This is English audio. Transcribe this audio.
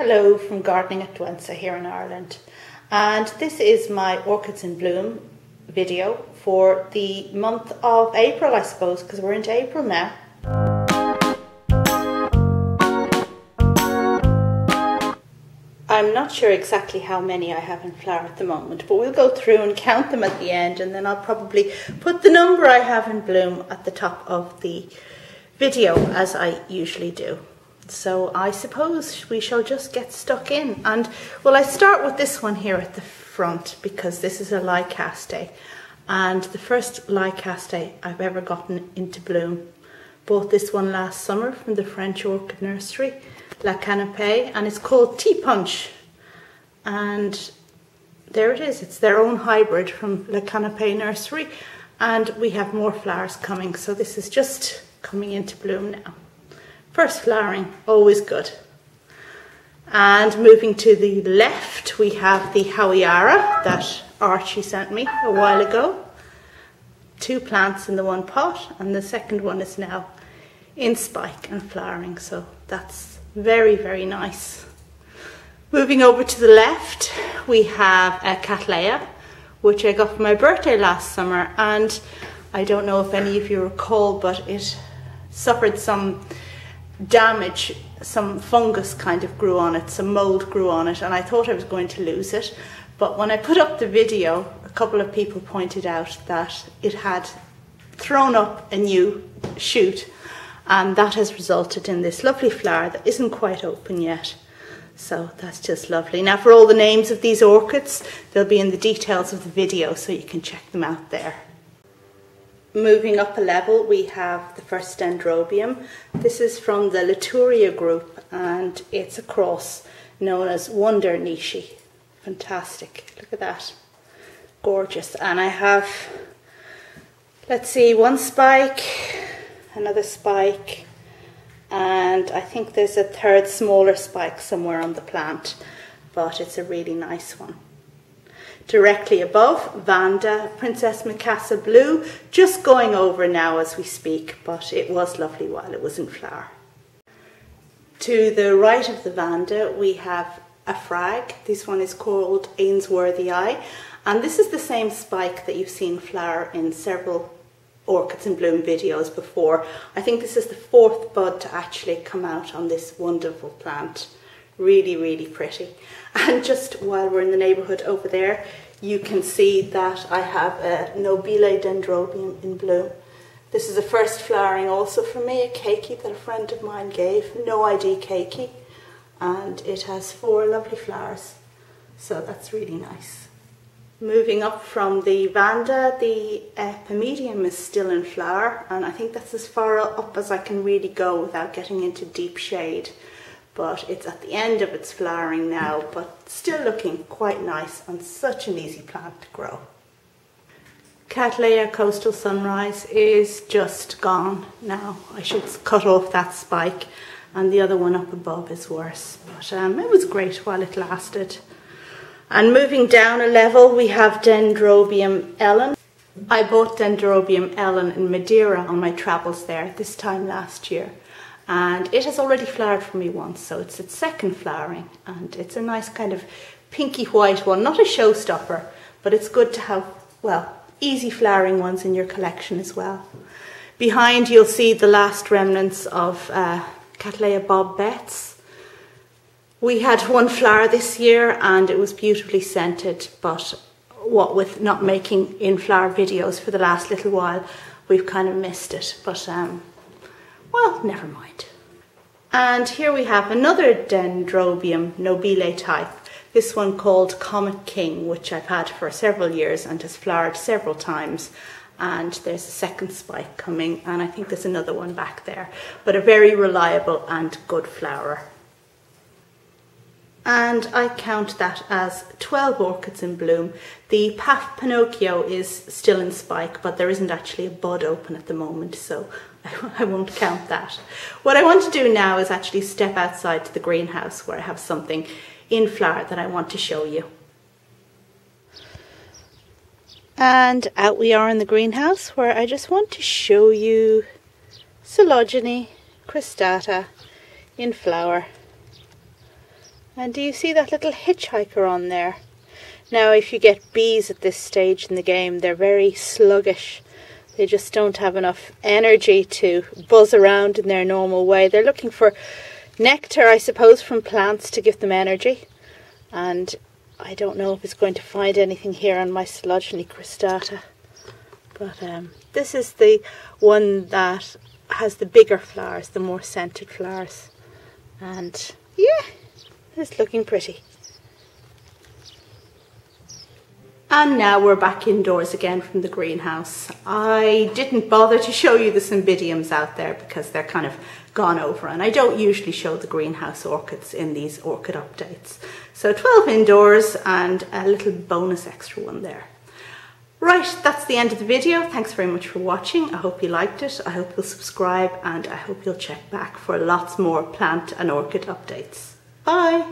Hello from Gardening at Dwensa here in Ireland, and this is my Orchids in Bloom video for the month of April, I suppose, because we're into April now. I'm not sure exactly how many I have in flower at the moment, but we'll go through and count them at the end, and then I'll probably put the number I have in bloom at the top of the video as I usually do. So I suppose we shall just get stuck in, and well, I start with this one here at the front because this is a Lycaste, and the first Lycaste I've ever gotten into bloom. Bought this one last summer from the French orchid nursery, Lycaste, and it's called Ti Punch, and there it is. It's their own hybrid from Lycaste nursery, and we have more flowers coming, so this is just coming into bloom now. First flowering, always good. And moving to the left, we have the Howeara that Archie sent me a while ago. 2 plants in the one pot, and the second one is now in spike and flowering, so that's very, very nice. Moving over to the left, we have a Cattleya, which I got for my birthday last summer, and I don't know if any of you recall, but it suffered some damage. Some fungus kind of grew on it, some mold grew on it, and I thought I was going to lose it. But when I put up the video, a couple of people pointed out that it had thrown up a new shoot, and that has resulted in this lovely flower that isn't quite open yet. So that's just lovely. Now, for all the names of these orchids, they'll be in the details of the video, so you can check them out there. Moving up a level, we have the first Dendrobium. This is from the Latouria group, and it's a cross known as Wonder Nishi. Fantastic, look at that, gorgeous. And I have, let's see, 1 spike, another spike, and I think there's a third smaller spike somewhere on the plant, but it's a really nice one. Directly above, Vanda, Princess Mikasa Blue, just going over now as we speak, but it was lovely while it was in flower. To the right of the Vanda, we have a frag. This one is called Ainsworthii, and this is the same spike that you've seen flower in several Orchids in Bloom videos before. I think this is the 4th bud to actually come out on this wonderful plant. Really, really pretty. And just while we're in the neighbourhood over there, you can see that I have a nobile Dendrobium in bloom. This is a first flowering also for me, a keiki that a friend of mine gave, no ID keiki, and it has 4 lovely flowers, so that's really nice. Moving up from the Vanda, the Epidendrum is still in flower, and I think that's as far up as I can really go without getting into deep shade. But it's at the end of its flowering now, but still looking quite nice, and such an easy plant to grow. Cattleya Coastal Sunrise is just gone now. I should cut off that spike, and the other one up above is worse, but it was great while it lasted. And moving down a level, we have Dendrobium Ellen. I bought Dendrobium Ellen in Madeira on my travels there this time last year, and it has already flowered for me once, so it's its 2nd flowering, and it's a nice kind of pinky white one, not a showstopper, but it's good to have, well, easy flowering ones in your collection as well. Behind, you'll see the last remnants of Cattleya Bob Betts. We had 1 flower this year, and it was beautifully scented, but what with not making in-flower videos for the last little while, we've kind of missed it, but well, never mind. And here we have another Dendrobium nobile type, this one called Comet King, which I've had for several years and has flowered several times. And there's a 2nd spike coming, and I think there's another one back there, but a very reliable and good flower. And I count that as 12 orchids in bloom. The Paf Pinocchio is still in spike, but there isn't actually a bud open at the moment, so I won't count that. What I want to do now is actually step outside to the greenhouse where I have something in flower that I want to show you. And out we are in the greenhouse where I just want to show you Coelogyne cristata in flower. And do you see that little hitchhiker on there? Now, if you get bees at this stage in the game, they're very sluggish. They just don't have enough energy to buzz around in their normal way. They're looking for nectar, I suppose, from plants to give them energy. And I don't know if it's going to find anything here on my Coelogyne cristata. But this is the one that has the bigger flowers, the more scented flowers. And yeah, it's looking pretty. And now we're back indoors again from the greenhouse. I didn't bother to show you the cymbidiums out there because they're kind of gone over, and I don't usually show the greenhouse orchids in these orchid updates. So 12 indoors and a little bonus extra one there. Right, that's the end of the video. Thanks very much for watching. I hope you liked it. I hope you'll subscribe, and I hope you'll check back for lots more plant and orchid updates. Bye!